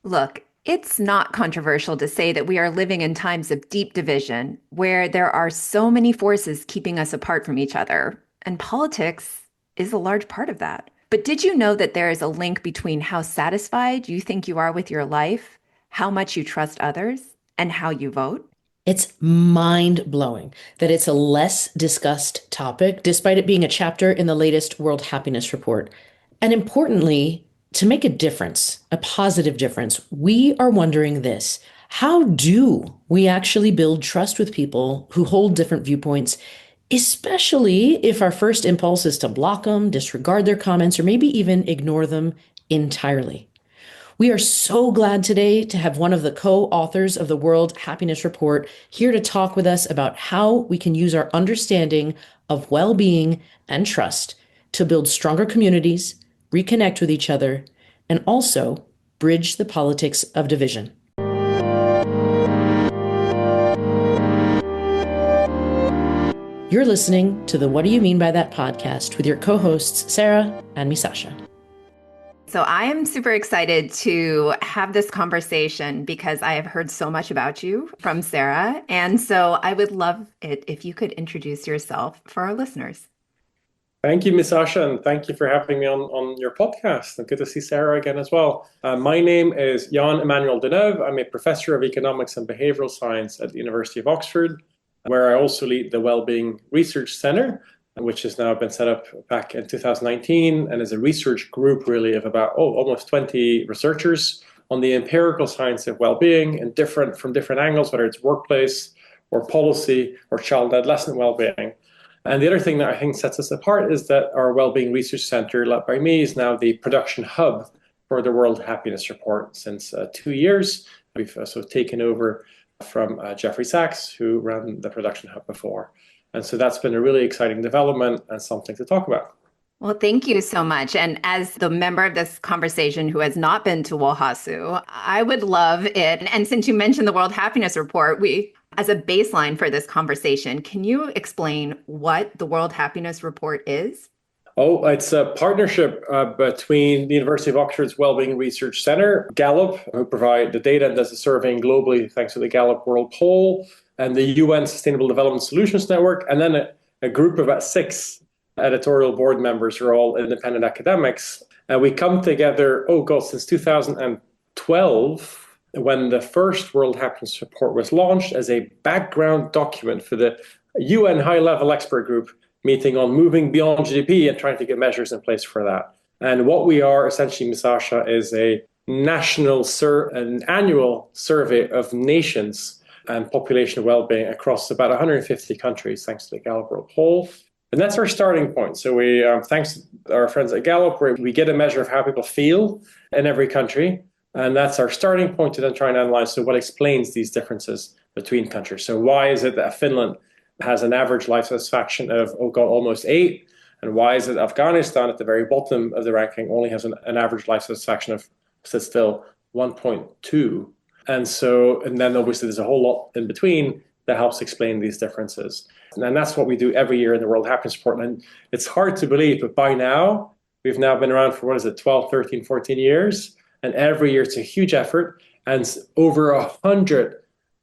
Look, it's not controversial to say that we are living in times of deep division where there are so many forces keeping us apart from each other, and politics is a large part of that. But did you know that there is a link between how satisfied you think you are with your life, how much you trust others, and how you vote? It's mind blowing that it's a less discussed topic, despite it being a chapter in the latest World Happiness Report. And importantly, to make a difference, a positive difference, we are wondering this. How do we actually build trust with people who hold different viewpoints, especially if our first impulse is to block them, disregard their comments, or maybe even ignore them entirely? We are so glad today to have one of the co-authors of the World Happiness Report here to talk with us about how we can use our understanding of well-being and trust to build stronger communities, reconnect with each other, and also bridge the politics of division. You're listening to the What Do You Mean by That podcast with your co-hosts, Sarah and Misasha. So I am super excited to have this conversation because I have heard so much about you from Sarah. And so I would love it if you could introduce yourself for our listeners. Thank you, Miss Asha, and thank you for having me on your podcast. And good to see Sarah again as well. My name is Jan-Emmanuel de Neve. I'm a professor of economics and behavioral science at the University of Oxford, where I also lead the Wellbeing Research Center, which has now been set up back in 2019 and is a research group really of about almost 20 researchers on the empirical science of well-being and from different angles, whether it's workplace or policy or child and adolescent well-being. And the other thing that I think sets us apart is that our Wellbeing Research Center, led by me, is now the production hub for the World Happiness Report since 2 years. We've taken over from Jeffrey Sachs, who ran the production hub before. And so that's been a really exciting development and something to talk about. Well, thank you so much. And as the member of this conversation who has not been to WHOHASU, I would love it. And since you mentioned the World Happiness Report, as a baseline for this conversation, can you explain what the World Happiness Report is? Oh, it's a partnership between the University of Oxford's Wellbeing Research Center, Gallup, who provide the data and does the surveying globally thanks to the Gallup World Poll, and the UN Sustainable Development Solutions Network, and then a group of about 6 editorial board members who are all independent academics. And we come together, since 2012, when the first World Happiness Report was launched as a background document for the UN high-level expert group meeting on moving beyond GDP and trying to get measures in place for that. And what we are essentially, Misasha, is an annual survey of nations and population well-being across about 150 countries, thanks to the Gallup World Poll. And that's our starting point. So we, thanks to our friends at Gallup, we get a measure of how people feel in every country. And that's our starting point to then try and analyze, what explains these differences between countries. So why is it that Finland has an average life satisfaction of, almost 8? And why is it Afghanistan at the very bottom of the ranking only has an average life satisfaction of, sit still, 1.2? And then obviously there's a whole lot in between that helps explain these differences. And that's what we do every year in the World Happiness Report. And it's hard to believe, but by now, we've now been around for, 12, 13, 14 years. And every year it's a huge effort. And over 100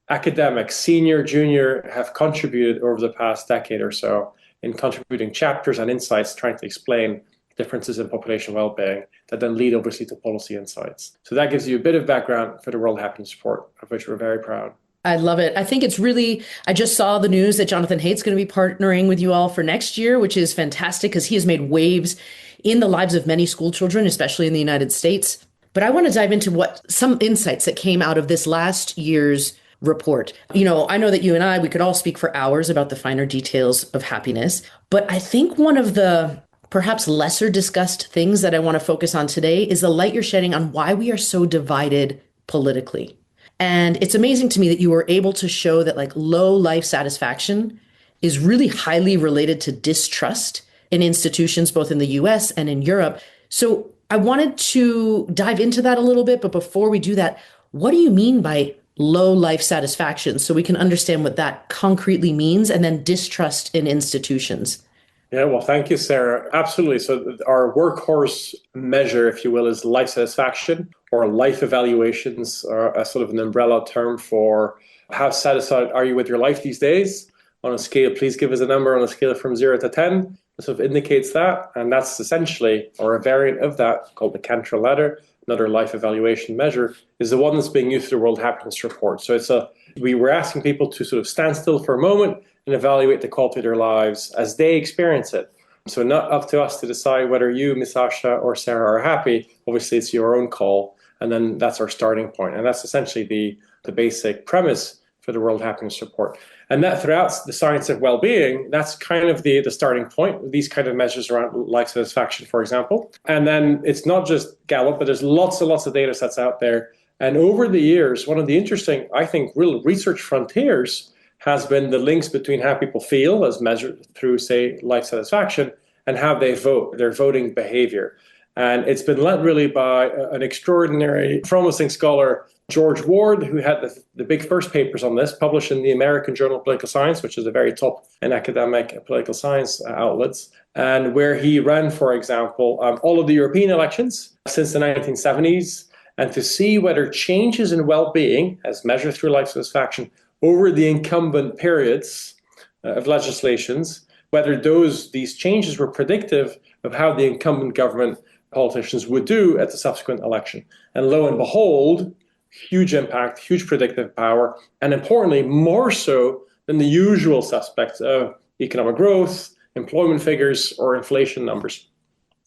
academics, senior, junior, have contributed over the past decade or so in contributing chapters and insights trying to explain differences in population well-being that then lead obviously to policy insights. So that gives you a bit of background for the World Happiness Report, of which we're very proud. I love it. I think it's really, I just saw the news that Jonathan Haidt's going to be partnering with you all for next year, which is fantastic because he has made waves in the lives of many school children, especially in the United States. But I want to dive into some insights that came out of this last year's report. I know that you and I, we could all speak for hours about the finer details of happiness, but I think one of the perhaps lesser discussed things that I want to focus on today is the light you're shedding on why we are so divided politically. And it's amazing to me that you were able to show that low life satisfaction is really highly related to distrust in institutions, both in the US and in Europe. So I wanted to dive into that a little bit. But before we do that, what do you mean by low life satisfaction so we can understand what that concretely means, and then distrust in institutions? Yeah, well, thank you, Sarah. Absolutely. So our workhorse measure, if you will, is life satisfaction, or life evaluations are a sort of an umbrella term for how satisfied are you with your life these days. On a scale, please give us a number on a scale from 0 to 10. It sort of indicates that. And that's essentially, or a variant of that, called the Cantrell ladder, another life evaluation measure, is the one that's being used for the World Happiness Report. So we were asking people to sort of stand still for a moment and evaluate the quality of their lives as they experience it. So not up to us to decide whether you, Miss Asha, or Sarah are happy. Obviously, it's your own call. And then that's our starting point. And that's essentially the basic premise for the World Happiness Report. And that throughout the science of well-being, that's kind of the starting point, these kind of measures around life satisfaction, for example. And then it's not just Gallup, but there's lots and lots of data sets out there. And over the years, one of the interesting, I think, real research frontiers has been the links between how people feel as measured through, say, life satisfaction and how they vote, their voting behavior. And it's been led really by an extraordinary, promising scholar, George Ward, who had the big first papers on this, published in the American Journal of Political Science, which is a very top in academic political science outlets, and where he ran, for example, all of the European elections since the 1970s, and to see whether changes in well-being, as measured through life satisfaction, over the incumbent periods of legislations, whether these changes were predictive of how the incumbent government politicians would do at the subsequent election. And lo and behold, huge impact, huge predictive power, and importantly, more so than the usual suspects of economic growth, employment figures, or inflation numbers.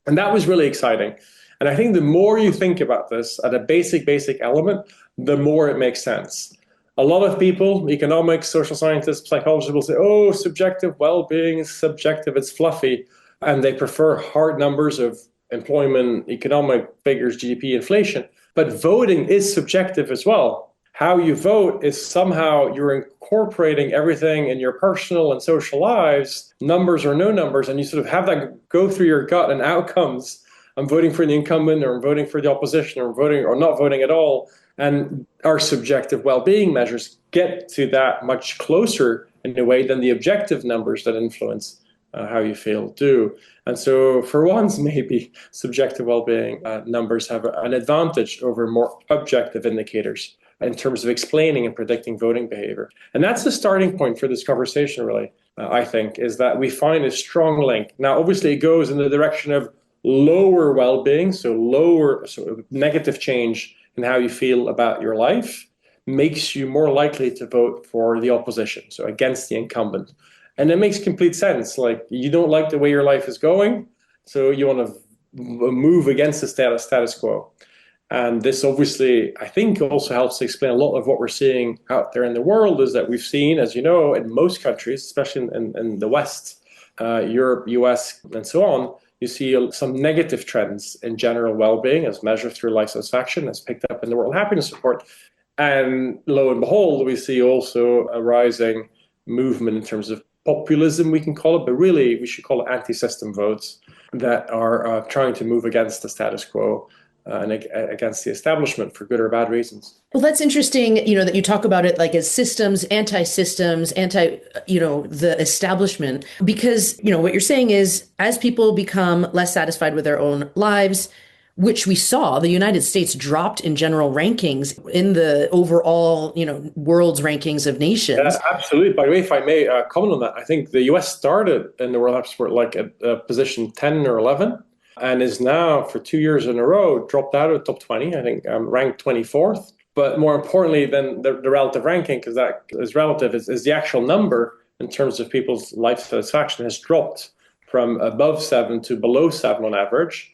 And that was really exciting. And I think the more you think about this at a basic element, the more it makes sense. A lot of people, economics, social scientists, psychologists, will say, oh, subjective well-being is subjective, it's fluffy. And they prefer hard numbers of employment, economic figures, GDP, inflation. But voting is subjective as well. How you vote is somehow you're incorporating everything in your personal and social lives, numbers or no numbers, and you sort of have that go through your gut and outcomes. I'm voting for the incumbent, or I'm voting for the opposition, or I'm voting or not voting at all. And our subjective well-being measures get to that much closer in a way than the objective numbers that influence how you feel do. And so for once, maybe subjective well-being numbers have an advantage over more objective indicators in terms of explaining and predicting voting behavior. And that's the starting point for this conversation, really, I think, is that we find a strong link. Now, obviously, it goes in the direction of lower well-being, so negative change in how you feel about your life makes you more likely to vote for the opposition, so against the incumbent. And it makes complete sense. Like, you don't like the way your life is going, so you want to move against the status quo. And this obviously, I think, also helps to explain a lot of what we're seeing out there in the world, is that we've seen, as you know, in most countries, especially in the West, Europe, US, and so on, you see some negative trends in general well-being as measured through life satisfaction, as picked up in the World Happiness Report. And lo and behold, we see also a rising movement in terms of populism, we can call it, but really we should call it anti-system votes that are trying to move against the status quo and against the establishment for good or bad reasons. Well, that's interesting, that you talk about it like as systems, anti-systems, the establishment, because, what you're saying is as people become less satisfied with their own lives, which we saw, the United States dropped in general rankings in the overall, world's rankings of nations. Yeah, absolutely. By the way, if I may comment on that, I think the US started in the World Happiness Report like at position 10 or 11, and is now for 2 years in a row dropped out of the top 20, I think ranked 24th. But more importantly than the relative ranking, because that is relative, is the actual number in terms of people's life satisfaction has dropped from above 7 to below 7 on average.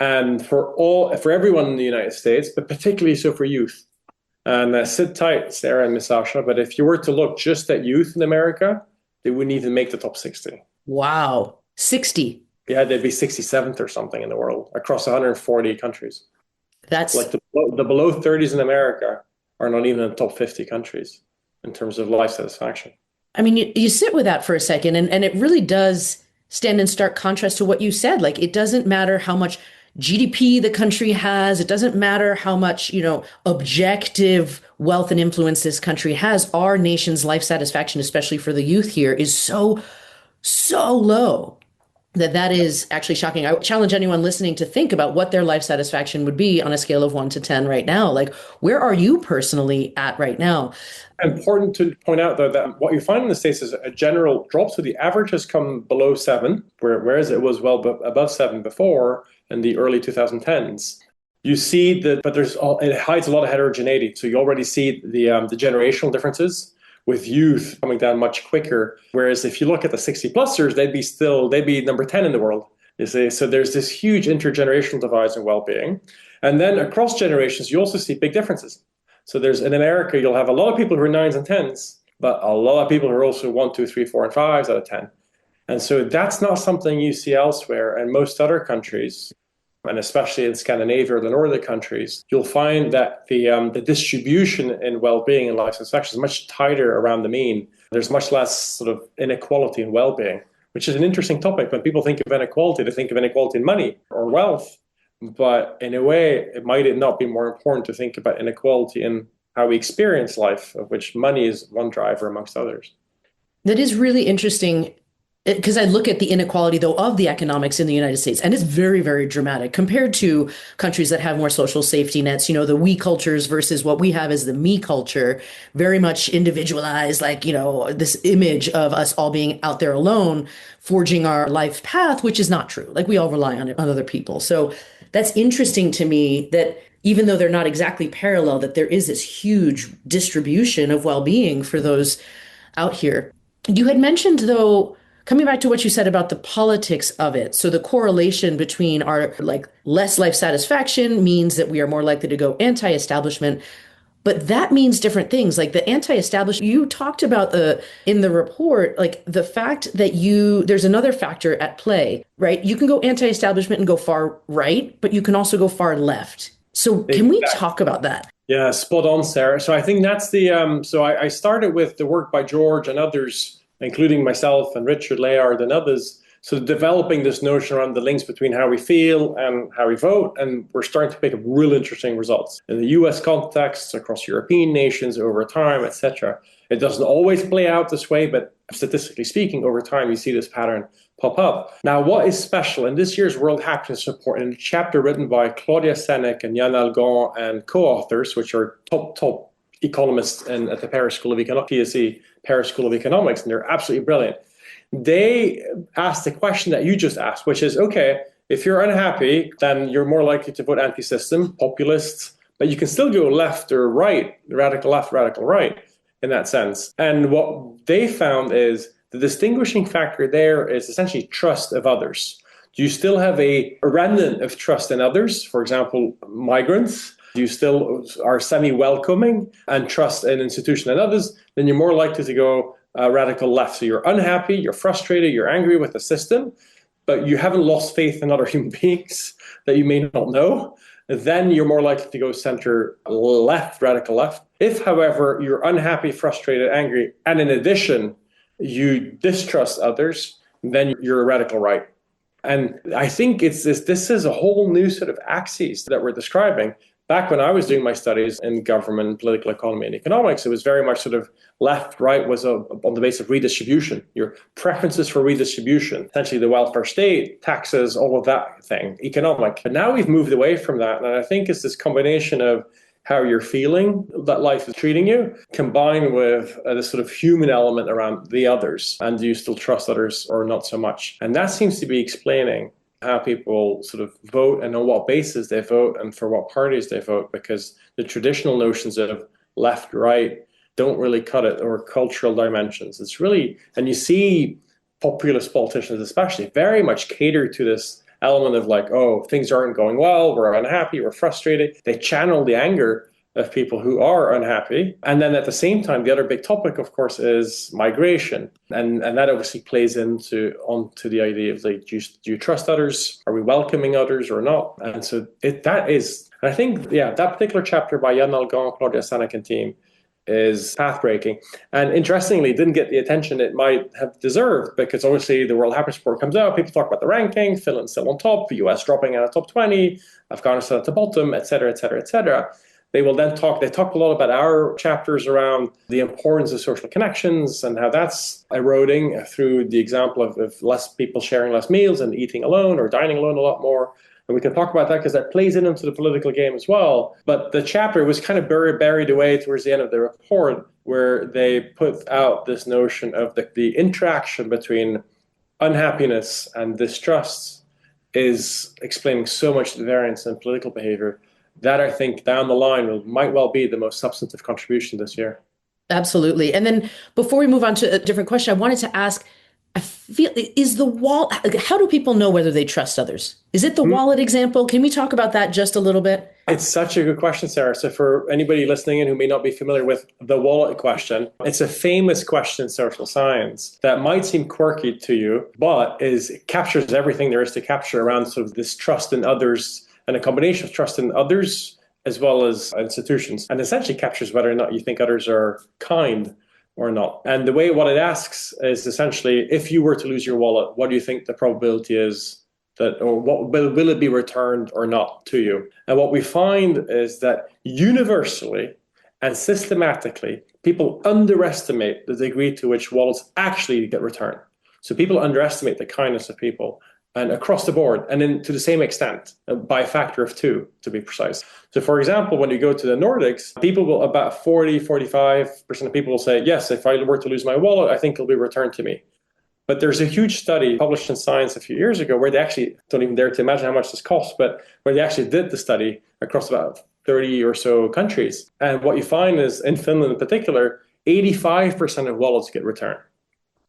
And for everyone in the United States, but particularly so for youth. And sit tight, Sarah and Miss Asha, but if you were to look just at youth in America, they wouldn't even make the top 60. Wow. 60. Yeah, they'd be 67th or something in the world across 140 countries. That's like the below 30s in America are not even in the top 50 countries in terms of life satisfaction. I mean, you sit with that for a second, and it really does stand in stark contrast to what you said. Like, it doesn't matter how much GDP the country has. It doesn't matter how much, objective wealth and influence this country has. Our nation's life satisfaction, especially for the youth here, is so low. that is actually shocking. I challenge anyone listening to think about what their life satisfaction would be on a scale of 1 to 10 right now. Like, where are you personally at right now? Important to point out, though, that what you find in the States is a general drop. So the average has come below 7, whereas it was well above 7 before in the early 2010s. You see that, but it hides a lot of heterogeneity. So you already see the generational differences with youth coming down much quicker. Whereas if you look at the 60-plusers, they'd be number 10 in the world. You see, so there's this huge intergenerational divide in well-being. And then across generations, you also see big differences. So in America, you'll have a lot of people who are 9s and 10s, but a lot of people who are also 1, 2, 3, 4, and 5s out of 10. And so that's not something you see elsewhere. And most other countries, and especially in Scandinavia or the northern countries, you'll find that the distribution in well-being and life satisfaction is much tighter around the mean. There's much less sort of inequality in well-being, which is an interesting topic. When people think of inequality, they think of inequality in money or wealth. But in a way, it might not be more important to think about inequality in how we experience life, of which money is one driver amongst others. That is really interesting because I look at the inequality, though, of the economics in the United States, and it's very, very dramatic compared to countries that have more social safety nets. You know, the we cultures versus what we have as the me culture, very much individualized, like, you know, this image of us all being out there alone, forging our life path, which is not true. Like, we all rely on other people. So that's interesting to me that even though they're not exactly parallel, that there is this huge distribution of well-being for those out here. You had mentioned, though, coming back to what you said about the politics of it. So the correlation between our like less life satisfaction means that we are more likely to go anti-establishment. But that means different things. Like the anti-establishment, you talked about in the report, like the fact that there's another factor at play, right? You can go anti-establishment and go far right, but you can also go far left. So can we talk about that? Yeah, spot on, Sarah. So I think that's so I started with the work by George and others, including myself and Richard Layard and others, so developing this notion around the links between how we feel and how we vote. And we're starting to pick up really interesting results in the US context, across European nations over time, etc. It doesn't always play out this way, but statistically speaking, over time, you see this pattern pop up. Now, what is special in this year's World Happiness Report, in a chapter written by Claudia Senek and Jan Algon and co-authors, which are top economists at the Paris School of Economics, PSE, Paris School of Economics, and they're absolutely brilliant. They asked the question that you just asked, which is, okay, if you're unhappy, then you're more likely to vote anti-system, populists, but you can still go left or right, radical left, radical right, in that sense. And what they found is the distinguishing factor there is essentially trust of others. Do you still have a remnant of trust in others? For example, migrants. You still are semi-welcoming and trust in institution and others, then you're more likely to go radical left. So you're unhappy, you're frustrated, you're angry with the system, but you haven't lost faith in other human beings that you may not know. Then you're more likely to go center left, radical left. If, however, you're unhappy, frustrated, angry, and in addition, you distrust others, then you're a radical right. And I think this is a whole new sort of axis that we're describing. Back when I was doing my studies in government, political economy, and economics, it was very much sort of left, right was on the basis of redistribution, your preferences for redistribution, essentially the welfare state, taxes, all of that thing, economic. But now we've moved away from that. And I think it's this combination of how you're feeling that life is treating you, combined with this sort of human element around the others. And do you still trust others or not so much? And that seems to be explaining how people sort of vote and on what basis they vote and for what parties they vote, because the traditional notions of left, right don't really cut it, or cultural dimensions. It's really, and you see populist politicians especially very much cater to this element of like, oh, things aren't going well, we're unhappy, we're frustrated. They channel the anger of people who are unhappy. And then at the same time, the other big topic, of course, is migration. And that obviously plays onto the idea of like, do you trust others? Are we welcoming others or not? And so I think, that particular chapter by Jan Algon, Claudia Senek and team is path-breaking. And interestingly, it didn't get the attention it might have deserved, because obviously the World Happiness Report comes out, people talk about the ranking, Finland still on top, the US dropping out of top 20, Afghanistan at the bottom, et cetera, et cetera, et cetera. They will then they talk a lot about our chapters around the importance of social connections and how that's eroding through the example of less people sharing less meals and eating alone or dining alone a lot more. And we can talk about that because that plays into the political game as well. But the chapter was kind of buried away towards the end of the report, where they put out this notion of the interaction between unhappiness and distrust is explaining so much of the variance in political behavior that I think down the line might well be the most substantive contribution this year. Absolutely. And then before we move on to a different question, I wanted to ask, I feel, is the wall, how do people know whether they trust others? Is it the wallet example? Can we talk about that just a little bit? It's such a good question, Sarah. So for anybody listening in who may not be familiar with the wallet question, it's a famous question in social science that might seem quirky to you, but it captures everything there is to capture around sort of this trust in others and a combination of trust in others as well as institutions, and essentially captures whether or not you think others are kind or not. And the way what it asks is essentially, if you were to lose your wallet, what do you think the probability is that, or what will it be returned or not to you? And what we find is that universally and systematically, people underestimate the degree to which wallets actually get returned. So people underestimate the kindness of people, and across the board, and then to the same extent, by a factor of 2, to be precise. So for example, when you go to the Nordics, people will, about 45% of people will say, yes, if I were to lose my wallet, I think it'll be returned to me. But there's a huge study published in Science a few years ago where they actually, don't even dare to imagine how much this costs, but where they actually did the study across about 30 or so countries. And what you find is, in Finland in particular, 85% of wallets get returned.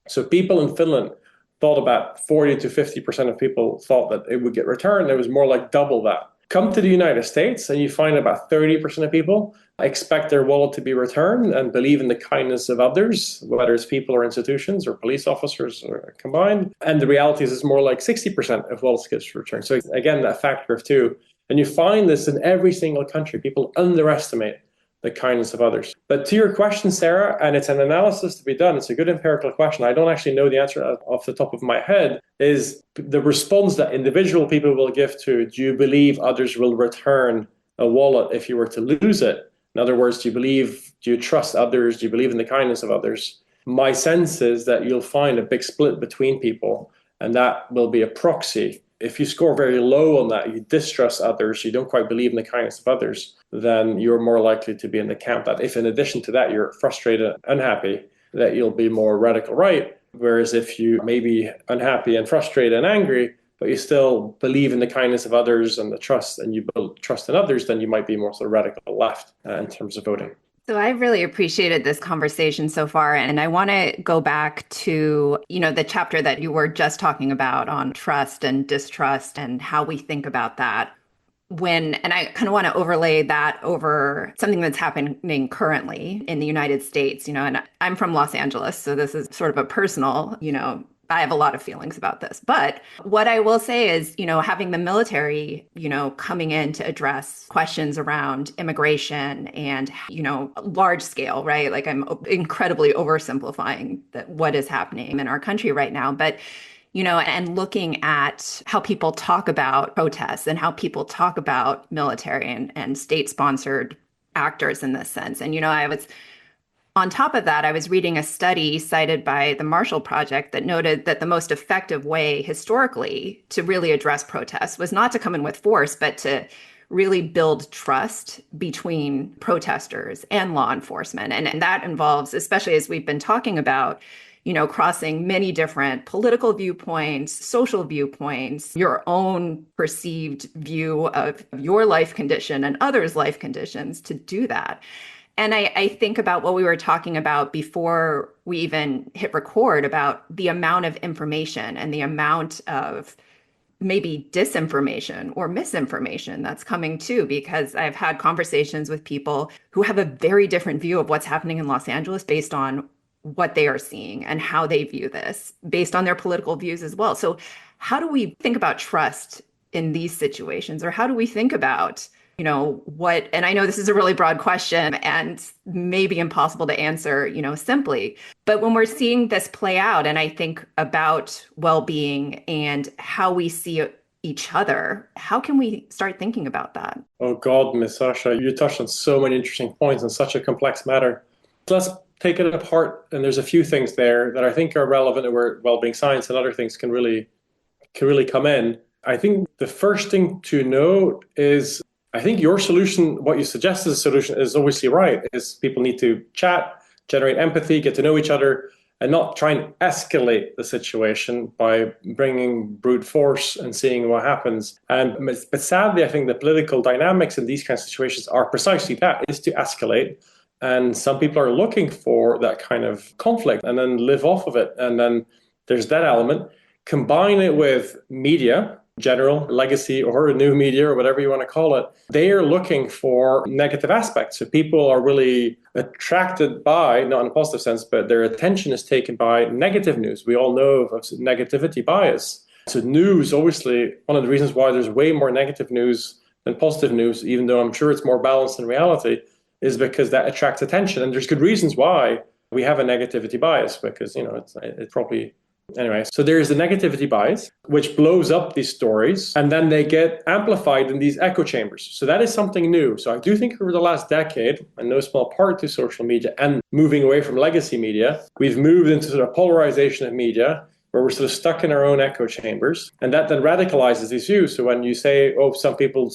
So people in Finland thought about 40 to 50% of people thought that it would get returned. It was more like double that. Come to the United States and you find about 30% of people expect their wallet to be returned and believe in the kindness of others, whether it's people or institutions or police officers or combined. And the reality is it's more like 60% of wallets gets returned. So again, that factor of 2. And you find this in every single country. People underestimate the kindness of others. But to your question, Sarah, and it's an analysis to be done, it's a good empirical question. I don't actually know the answer off the top of my head, is the response that individual people will give to, do you believe others will return a wallet if you were to lose it? In other words, do you trust others? Do you believe in the kindness of others? My sense is that you'll find a big split between people, and that will be a proxy. If you score very low on that, you distrust others, you don't quite believe in the kindness of others, then you're more likely to be in the camp that if in addition to that you're frustrated, unhappy, that you'll be more radical right. Whereas if you may be unhappy and frustrated and angry, but you still believe in the kindness of others and the trust, and you build trust in others, then you might be more sort of radical left in terms of voting. So I really appreciated this conversation so far. And I want to go back to, the chapter that you were just talking about on trust and distrust and how we think about that. And I kind of want to overlay that over something that's happening currently in the United States, and I'm from Los Angeles, so this is sort of a personal, I have a lot of feelings about this. But what I will say is, having the military, coming in to address questions around immigration and, large scale, right? Like I'm incredibly oversimplifying what is happening in our country right now. But and looking at how people talk about protests and how people talk about military and state-sponsored actors in this sense. And, on top of that, I was reading a study cited by the Marshall Project that noted that the most effective way historically to really address protests was not to come in with force, but to really build trust between protesters and law enforcement. And that involves, especially as we've been talking about, crossing many different political viewpoints, social viewpoints, your own perceived view of your life condition and others' life conditions to do that. And I think about what we were talking about before we even hit record about the amount of information and the amount of maybe disinformation or misinformation that's coming too, because I've had conversations with people who have a very different view of what's happening in Los Angeles based on what they are seeing and how they view this based on their political views as well. So how do we think about trust in these situations? Or how do we think about, and I know this is a really broad question and maybe impossible to answer, simply, but when we're seeing this play out, and I think about well-being and how we see each other. How can we start thinking about that? Oh God, Miss Sasha, you touched on so many interesting points on such a complex matter. Let's take it apart, and there's a few things there that I think are relevant to where well-being science and other things can really come in. I think the first thing to know is I think your solution, what you suggest as a solution, is obviously right, is people need to chat, generate empathy, get to know each other, and not try and escalate the situation by bringing brute force and seeing what happens. But sadly, I think the political dynamics in these kinds of situations are precisely that, is to escalate. And some people are looking for that kind of conflict and then live off of it. And then there's that element. Combine it with media, general, legacy, or new media, or whatever you want to call it. They are looking for negative aspects. So people are really attracted by, not in a positive sense, but their attention is taken by negative news. We all know of negativity bias. So news, obviously, one of the reasons why there's way more negative news than positive news, even though I'm sure it's more balanced in reality, is because that attracts attention. And there's good reasons why we have a negativity bias, because, it's probably anyway. So there is a negativity bias, which blows up these stories, and then they get amplified in these echo chambers. So that is something new. So I do think over the last decade, and no small part to social media and moving away from legacy media, we've moved into sort of polarization of media, where we're sort of stuck in our own echo chambers. And that then radicalizes these views. So when you say, oh, some people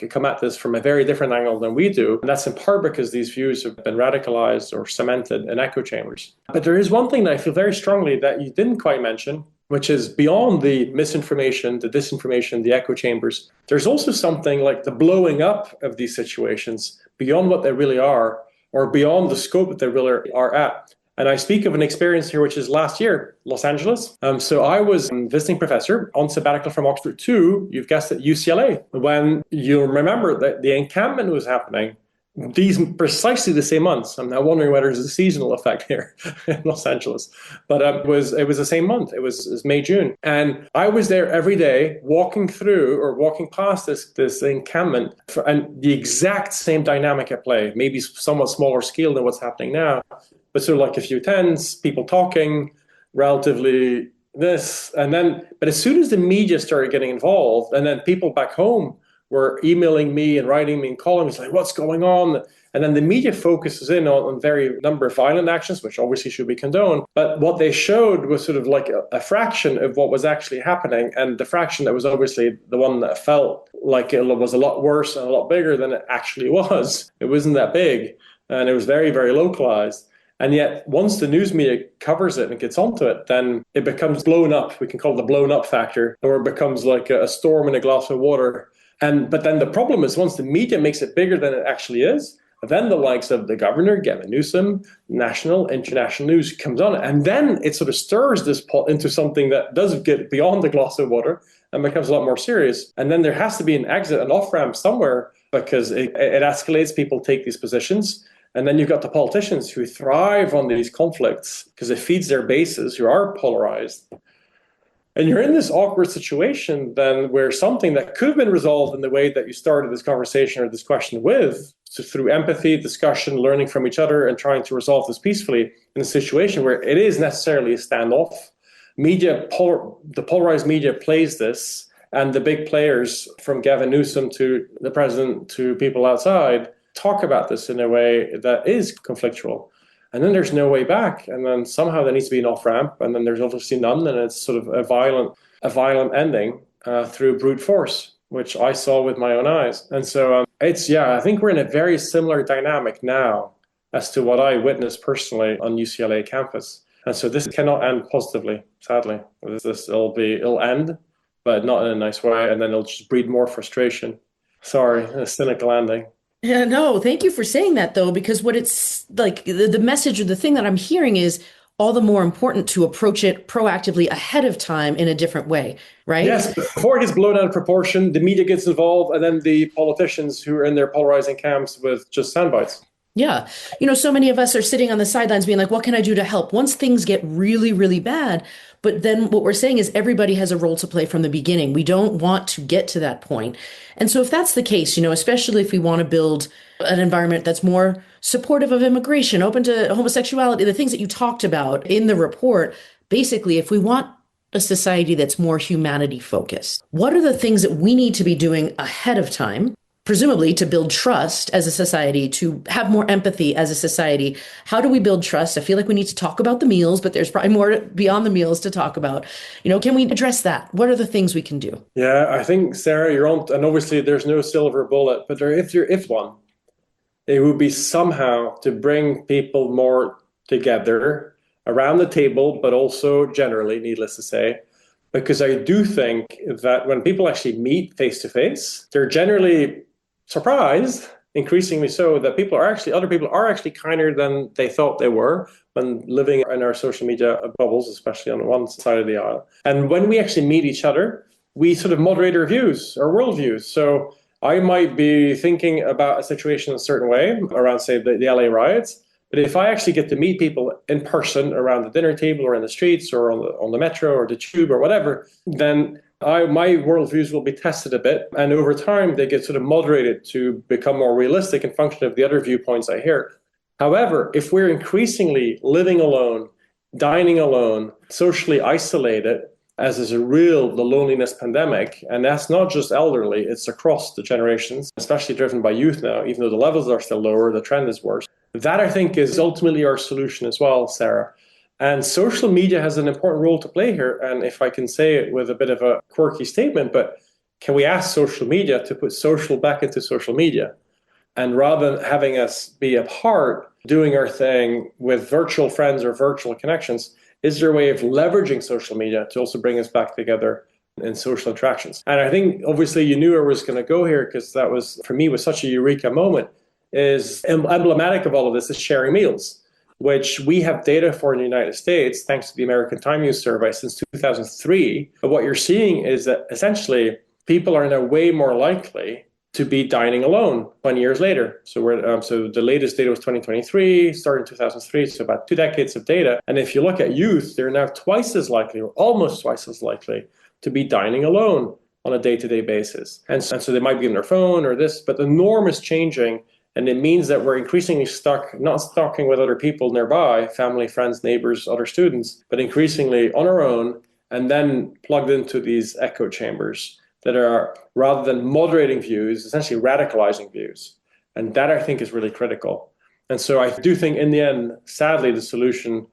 come at this from a very different angle than we do, and that's in part because these views have been radicalized or cemented in echo chambers. But there is one thing that I feel very strongly that you didn't quite mention, which is beyond the misinformation, the disinformation, the echo chambers. There's also something like the blowing up of these situations beyond what they really are, or beyond the scope that they really are at. And I speak of an experience here, which is last year, Los Angeles. So I was a visiting professor on sabbatical from Oxford to, you've guessed it, UCLA. When you'll remember that the encampment was happening these precisely the same months. I'm now wondering whether there's a seasonal effect here in Los Angeles. But it was the same month. It was May, June. And I was there every day walking through or walking past this encampment and the exact same dynamic at play, maybe somewhat smaller scale than what's happening now. But sort of like a few tents, people talking, relatively this. But as soon as the media started getting involved, and then people back home were emailing me and writing me and calling me, it's like, what's going on? And then the media focuses in on very number of violent actions, which obviously should be condoned. But what they showed was sort of like a fraction of what was actually happening. And the fraction that was obviously the one that felt like it was a lot worse and a lot bigger than it actually was. It wasn't that big. And it was very, very localized. And yet, once the news media covers it and gets onto it, then it becomes blown up. We can call it the blown up factor, or it becomes like a storm in a glass of water. But then the problem is once the media makes it bigger than it actually is, then the likes of the governor, Gavin Newsom, national, international news comes on. And then it sort of stirs this pot into something that does get beyond the glass of water and becomes a lot more serious. And then there has to be an exit, an off-ramp somewhere, because it escalates, people take these positions. And then you've got the politicians who thrive on these conflicts because it feeds their bases who are polarized. And you're in this awkward situation then where something that could have been resolved in the way that you started this conversation or this question with, so through empathy, discussion, learning from each other and trying to resolve this peacefully, in a situation where it is necessarily a standoff. The polarized media plays this, and the big players from Gavin Newsom to the president to people outside talk about this in a way that is conflictual. And then there's no way back. And then somehow there needs to be an off-ramp. And then there's obviously none. And it's sort of a violent ending through brute force, which I saw with my own eyes. And so I think we're in a very similar dynamic now as to what I witnessed personally on UCLA campus. And so this cannot end positively, sadly. It'll end, but not in a nice way. And then it'll just breed more frustration. Sorry, a cynical ending. Yeah, no, thank you for saying that though, because what it's like the message or the thing that I'm hearing is all the more important to approach it proactively ahead of time in a different way, right? Yes, before it gets blown out of proportion, the media gets involved, and then the politicians who are in their polarizing camps with just sound bites. Yeah. So many of us are sitting on the sidelines being like, what can I do to help? Once things get really, really bad. But then what we're saying is everybody has a role to play from the beginning. We don't want to get to that point. And so if that's the case, especially if we want to build an environment that's more supportive of immigration, open to homosexuality, the things that you talked about in the report, basically, if we want a society that's more humanity focused? What are the things that we need to be doing ahead of time, presumably to build trust as a society, to have more empathy as a society? How do we build trust? I feel like we need to talk about the meals, but there's probably more beyond the meals to talk about. Can we address that? What are the things we can do? Yeah, I think, Sarah, you're on, and obviously there's no silver bullet, but if one, it would be somehow to bring people more together around the table, but also generally, needless to say, because I do think that when people actually meet face to face, they're generally surprised, increasingly so, that other people are actually kinder than they thought they were when living in our social media bubbles, especially on one side of the aisle. And when we actually meet each other, we sort of moderate our views, our worldviews. So I might be thinking about a situation a certain way around, say, the LA riots. But if I actually get to meet people in person around the dinner table or in the streets or on the metro or the tube or whatever, then my worldviews will be tested a bit. And over time, they get sort of moderated to become more realistic and function of the other viewpoints I hear. However, if we're increasingly living alone, dining alone, socially isolated, as is the loneliness pandemic, and that's not just elderly, it's across the generations, especially driven by youth now, even though the levels are still lower, the trend is worse. That, I think, is ultimately our solution as well, Sarah. And social media has an important role to play here. And if I can say it with a bit of a quirky statement, but can we ask social media to put social back into social media? And rather than having us be apart, doing our thing with virtual friends or virtual connections, is there a way of leveraging social media to also bring us back together in social interactions? And I think, obviously, you knew I was going to go here because that was, for me, was such a eureka moment. Is emblematic of all of this is sharing meals, which we have data for in the United States, thanks to the American Time Use Survey since 2003. But what you're seeing is that essentially people are now way more likely to be dining alone 20 years later. So the latest data was 2023, started in 2003, so about 2 decades of data. And if you look at youth, they're now twice as likely, or almost twice as likely, to be dining alone on a day-to-day basis. And so they might be on their phone or this, but the norm is changing. And it means that we're increasingly not talking with other people nearby, family, friends, neighbors, other students, but increasingly on our own, and then plugged into these echo chambers that are, rather than moderating views, essentially radicalizing views. And that, I think, is really critical. And so I do think in the end, sadly, the solution,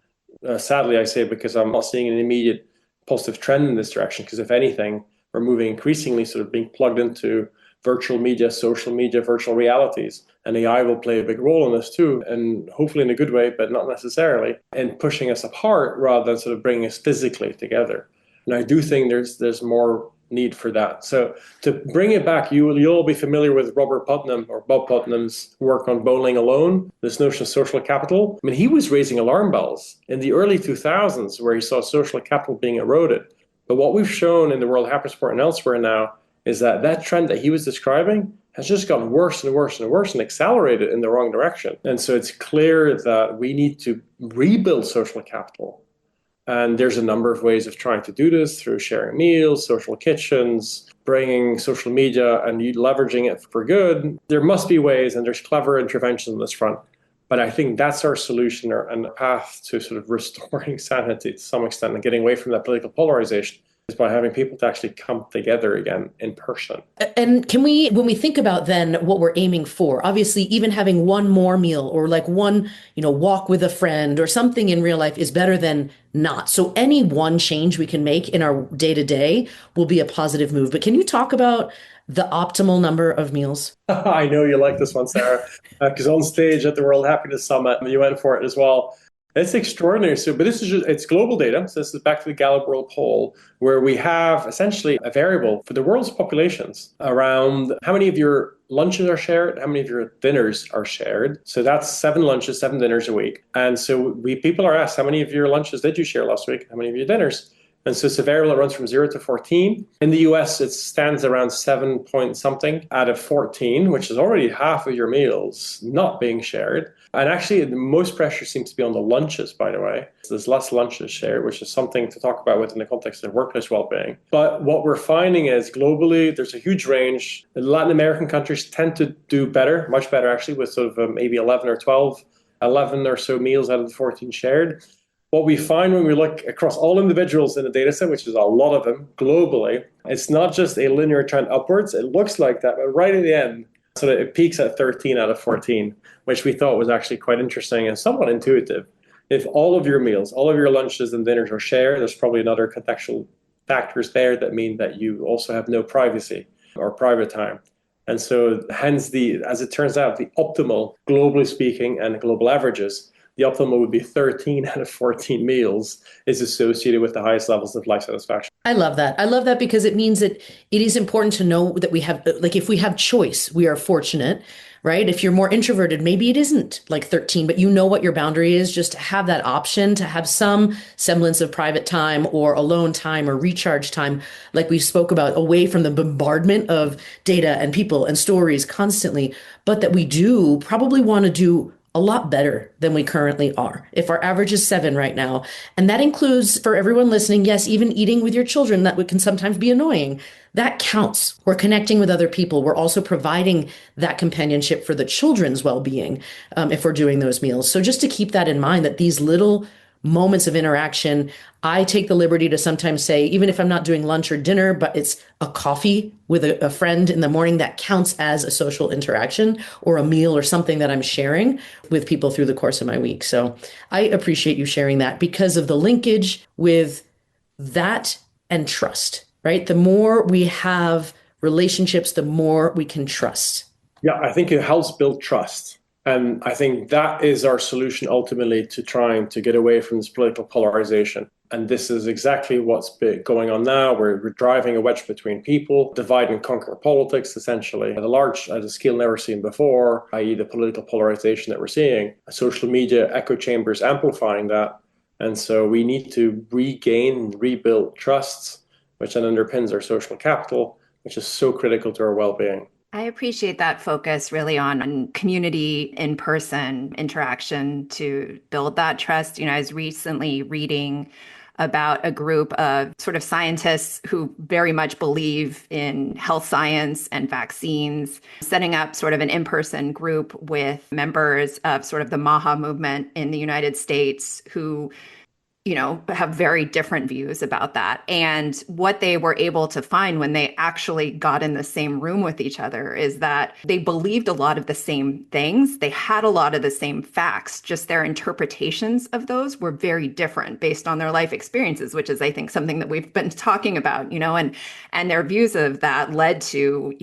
sadly I say because I'm not seeing an immediate positive trend in this direction, because if anything, we're moving increasingly sort of being plugged into virtual media, social media, virtual realities. And AI will play a big role in this too, and hopefully in a good way, but not necessarily, in pushing us apart rather than sort of bringing us physically together. And I do think there's more need for that. So to bring it back, you'll all be familiar with Robert Putnam or Bob Putnam's work on bowling alone, this notion of social capital. I mean, he was raising alarm bells in the early 2000s where he saw social capital being eroded. But what we've shown in the World Happiness Report and elsewhere now is that trend that he was describing has just gotten worse and worse and worse and accelerated in the wrong direction. And so it's clear that we need to rebuild social capital. And there's a number of ways of trying to do this through sharing meals, social kitchens, bringing social media and leveraging it for good. There must be ways, and there's clever interventions on this front. But I think that's our solution and the path to sort of restoring sanity to some extent and getting away from that political polarization is by having people to actually come together again in person. And when we think about then what we're aiming for, obviously even having one more meal or like one, walk with a friend or something in real life is better than not. So any one change we can make in our day to day will be a positive move. But can you talk about the optimal number of meals? I know you like this one, Sarah, because on stage at the World Happiness Summit, you went for it as well. It's extraordinary. But this is it's global data. So this is back to the Gallup World Poll, where we have essentially a variable for the world's populations around how many of your lunches are shared, how many of your dinners are shared. So that's 7 lunches, 7 dinners a week. And so people are asked, how many of your lunches did you share last week? How many of your dinners? And so it's a variable that runs from 0 to 14. In the US, it stands around 7 point something out of 14, which is already half of your meals not being shared. And actually, the most pressure seems to be on the lunches, by the way. So there's less lunches shared, which is something to talk about within the context of workplace well-being. But what we're finding is globally, there's a huge range. The Latin American countries tend to do better, much better actually, with sort of maybe 11 or so meals out of the 14 shared. what we find when we look across all individuals in the data set, which is a lot of them globally, it's not just a linear trend upwards. It looks like that, but right at the end, so that it peaks at 13 out of 14, which we thought was actually quite interesting and somewhat intuitive. If all of your meals, all of your lunches and dinners are shared, there's probably another contextual factors there that mean that you also have no privacy or private time. And so hence as it turns out, the optimal, globally speaking, and global averages, the optimal would be 13 out of 14 meals is associated with the highest levels of life satisfaction. I love that. I love that because it means that it is important to know that we have, like, if we have choice, we are fortunate, right? If you're more introverted, maybe it isn't like 13, but you know what your boundary is, just to have that option, to have some semblance of private time or alone time or recharge time, like we spoke about, away from the bombardment of data and people and stories constantly, but that we do probably want to do a lot better than we currently are. If our average is 7 right now, and that includes, for everyone listening, yes, even eating with your children, that can sometimes be annoying. That counts. We're connecting with other people. We're also providing that companionship for the children's well-being, if we're doing those meals. So just to keep that in mind, that these little moments of interaction, I take the liberty to sometimes say, even if I'm not doing lunch or dinner, but it's a coffee with a friend in the morning, that counts as a social interaction or a meal or something that I'm sharing with people through the course of my week. So I appreciate you sharing that because of the linkage with that and trust, right? The more we have relationships, the more we can trust. Yeah, I think it helps build trust. And I think that is our solution ultimately to trying to get away from this political polarization. And this is exactly what's been going on now. We're driving a wedge between people, divide and conquer politics, essentially, at a scale never seen before, i.e. the political polarization that we're seeing. Social media echo chambers amplifying that. And so we need to regain, rebuild trusts, which then underpins our social capital, which is so critical to our well-being. I appreciate that focus really on community in-person interaction to build that trust. I was recently reading about a group of sort of scientists who very much believe in health science and vaccines, setting up sort of an in-person group with members of sort of the MAHA movement in the United States who have very different views about that. And what they were able to find when they actually got in the same room with each other is that they believed a lot of the same things. They had a lot of the same facts, just their interpretations of those were very different based on their life experiences, which is, I think, something that we've been talking about, and their views of that led to,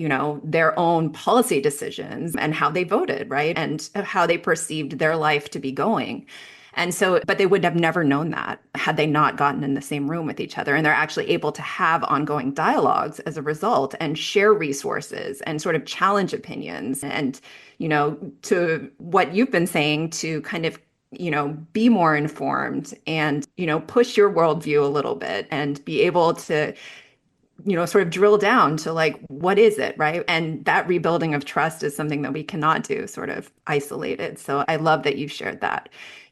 their own policy decisions and how they voted, right? And how they perceived their life to be going. And so, but they would have never known that had they not gotten in the same room with each other. And they're actually able to have ongoing dialogues as a result and share resources and sort of challenge opinions. And, to what you've been saying, to kind of, be more informed and, push your worldview a little bit and be able to sort of drill down to like, what is it, right? And that rebuilding of trust is something that we cannot do sort of isolated. So I love that you've shared that.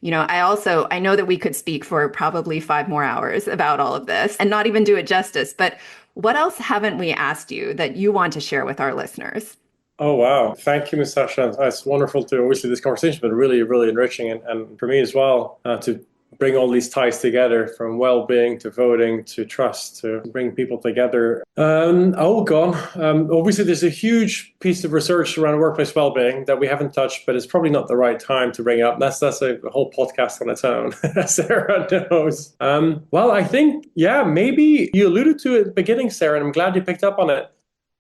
I know that we could speak for probably 5 more hours about all of this and not even do it justice, but what else haven't we asked you that you want to share with our listeners? Oh, wow. Thank you, Ms. Sasha. It's wonderful to obviously this conversation, but really, really enriching. And for me as well, to bring all these ties together, from well-being to voting to trust, to bring people together. Obviously, there's a huge piece of research around workplace well-being that we haven't touched, but it's probably not the right time to bring up. That's a whole podcast on its own, as Sarah knows. I think, maybe you alluded to it at the beginning, Sarah, and I'm glad you picked up on it.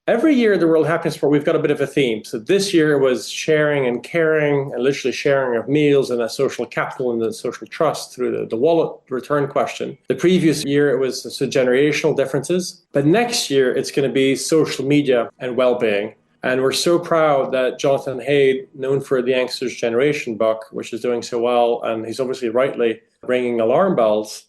Every year at the World Happiness Report, we've got a bit of a theme. So this year was sharing and caring, and literally sharing of meals and a social capital and the social trust through the wallet return question. The previous year, it was generational differences. But next year, it's going to be social media and well-being. And we're so proud that Jonathan Haidt, known for the Youngsters' Generation book, which is doing so well, and he's obviously rightly ringing alarm bells,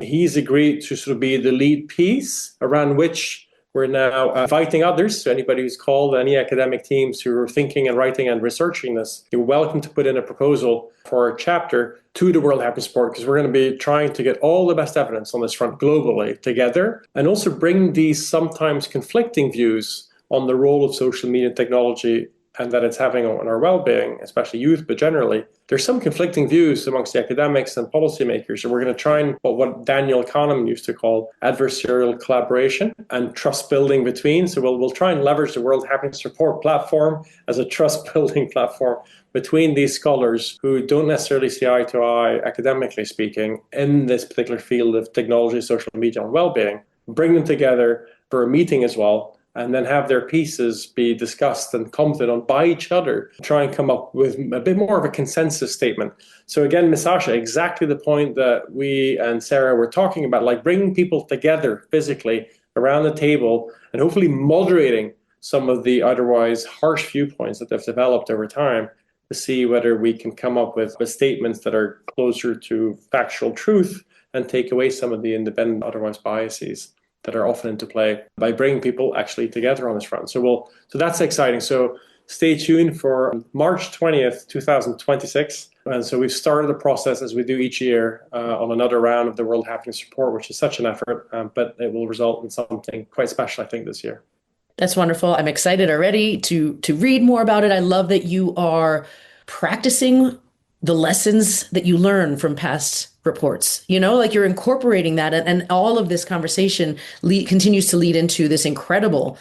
he's agreed to sort of be the lead piece around which we're now inviting others, so anybody who's called, any academic teams who are thinking and writing and researching this, you're welcome to put in a proposal for a chapter to the World Happiness Report, because we're going to be trying to get all the best evidence on this front globally together, and also bring these sometimes conflicting views on the role of social media technology and that it's having on our well-being, especially youth, but generally, there's some conflicting views amongst the academics and policymakers. And we're going to try and what Daniel Kahneman used to call adversarial collaboration and trust building between. So we'll try and leverage the World Happiness Report platform as a trust building platform between these scholars who don't necessarily see eye to eye, academically speaking, in this particular field of technology, social media, and well-being. Bring them together for a meeting as well, and then have their pieces be discussed and commented on by each other, try and come up with a bit more of a consensus statement. So again, Ms. Sasha, exactly the point that we and Sarah were talking about, like bringing people together physically around the table and hopefully moderating some of the otherwise harsh viewpoints that they've developed over time to see whether we can come up with statements that are closer to factual truth and take away some of the independent, otherwise biases that are often into play by bringing people actually together on this front. So that's exciting. So stay tuned for March 20th, 2026. And so we've started the process as we do each year on another round of the World Happiness Report, which is such an effort, but it will result in something quite special, I think, this year. That's wonderful. I'm excited already to read more about it. I love that you are practicing the lessons that you learn from past reports, like you're incorporating that, and all of this conversation continues to lead into this incredible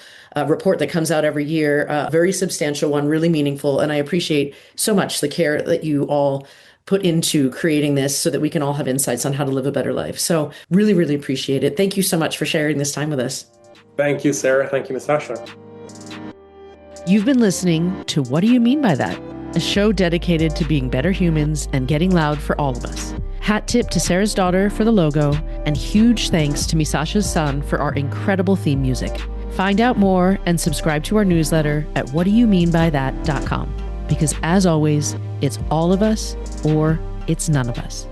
report that comes out every year, a very substantial one, really meaningful. And I appreciate so much the care that you all put into creating this so that we can all have insights on how to live a better life. So really, really appreciate it. Thank you so much for sharing this time with us. Thank you, Sarah. Thank you, Ms. Sasha. You've been listening to What Do You Mean by That? A show dedicated to being better humans and getting loud for all of us. Hat tip to Sarah's daughter for the logo, and huge thanks to Misasha's son for our incredible theme music. Find out more and subscribe to our newsletter at whatdoyoumeanbythat.com. Because as always, it's all of us or it's none of us.